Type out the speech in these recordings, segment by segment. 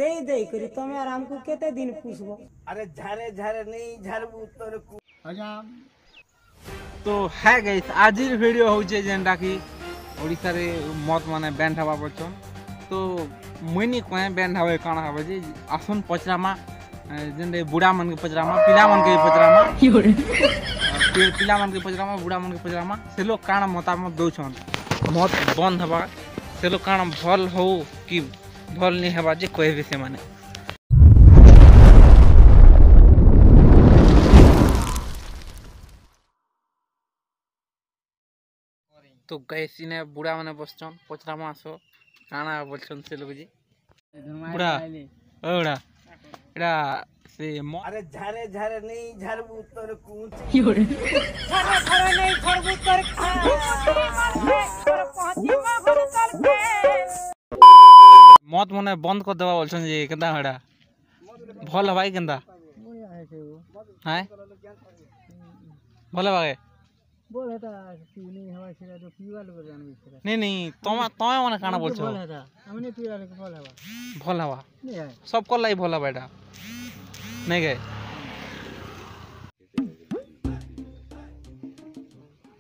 दे करी तमे आराम को केते दिन पुसबो। अरे झारे झारे नहीं झारबू तोर को आज्ञा तो है गाइस आज वीडियो होचे जेंटा की ओडिसा रे मत माने बैंड हवा बचन तो मुइनी कोए बैंड हवे काना हवे जे आसन पचरामा जेंडे बुढ़ा मन के पचरामा पिला मन के पचरामा पिला मन के पचरामा बुढ़ा मन के पचरामा से लोग काना मतामत दउछन मत बंद हवा से लोग काना भल हो कि भल नहीं हवा जे कहबे से माने। तो गैस इने बुढ़ा माने बसचन पचरा मासो काना बोलछन से लोग जी बुढ़ा ओड़ा एड़ा से अरे झारे झारे नहीं झारबू तोर को खरा खरा नहीं खरबू कर पहुंची मा घर कर मत मने बंद कर देवा बोलछन जे केदा हेड़ा भल भाई केदा हाय भल भागे बोल हेता पीनी हवा छिरा तो पीवा लोग जान बिसरा नहीं तमा तमे माने काना बोलछो बोल हेता हमने पीवा लोग बोल हवा भल हवा नहीं है सब कर लाई भल बेटा नहीं गए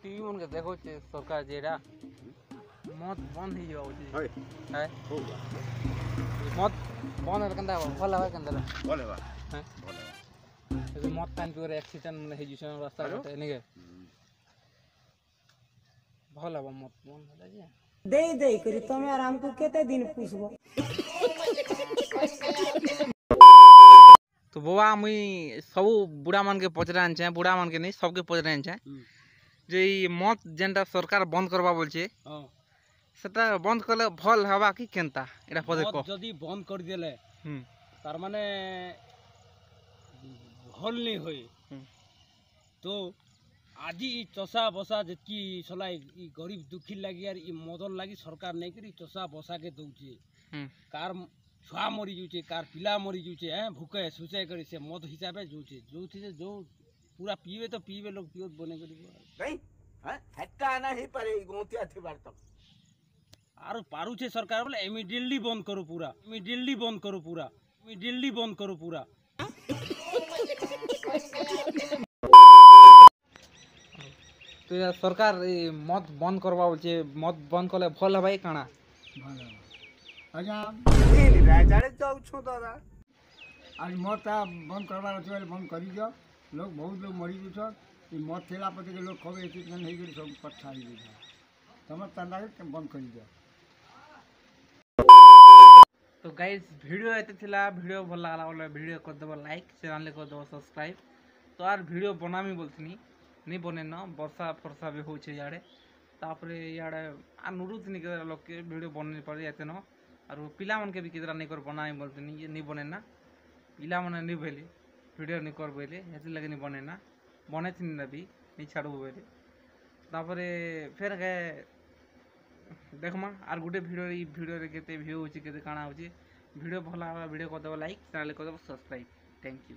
टीवी मन के देखो छे सरकार जेड़ा मत बंद ही जाओ छे है मत बंद है कंदा भल हवा कंदा बोले बा हैं बोले मत कान पे एक्सीडेंट मन हे जिसन रास्ता काटे नहीं गए भल हवा मत बंद होला जे दे करी तमे आराम को केते दिन पुसबो। तो बाबा मुई सब बुढ़ा मन के पचरा आनछे बुढ़ा मन के नहीं सबके पचरा आनछे जे मत जेंटा सरकार बंद करबा बोलछे सेटा बंद करले भल हवा कि केनता एटा पदे को जदी बंद कर देले तार माने भल नहीं होई तो आज ई चषा बसा जेकी सला ई गरीब दुखी लागी यार ई मदन लागी सरकार नहीं करी चषा बसा के दउछे कार छुआ मरी जुचे कार पिला मरी जुचे हैं भूखे सुचे करी से मद हिसाबे जुचे जोथि जो पूरा पीवे तो पीवे लोग पियोत बने करी नहीं हां हट्टा नहीं परे गोतिया थी बार तक आरो पारू छे सरकार बोले इमीडिएटली बंद करो पूरा इमीडिएटली बंद करो पूरा इमीडिएटली बंद करो पूरा। तो या सरकार मत बंद करबा बोलछे मत बंद करले भल हवाई काना भल आज्ञा नहीं राजारे जाऊ छो दादा आज मत बंद करवार अछि वाले बंद करी दियो लोग बहुत लोग मरी जुछ ई मत थेला पते के लोग खबे एति न नहीं गरी सब पछाड़ी दे तम तंदा के बंद करी दियो। तो गाइस वीडियो एते थिला वीडियो भल लागला बोले वीडियो कर देबो लाइक चैनल को देबो सब्सक्राइब तो यार वीडियो बनामी बोलथनी नहीं बने न वर्षा फरसा भी होचे याडे तापरे याडे आ नुरुत नि के लोग के वीडियो बनने पड़े एते न और पिला मन के भी कितरा नहीं कर बनाई बोलथनी ये नहीं बने ना पिला मन नहीं भेली वीडियो नहीं कर बेले एते लगे नहीं बने ना बने थिन ना भी नहीं छाड़ू बेले तापरे फिर गए देखमा आर गुटे वीडियो रे केते व्यू होची केते काना होची वीडियो भला वीडियो कर देबो लाइक चैनल को देबो सब्सक्राइब थैंक यू।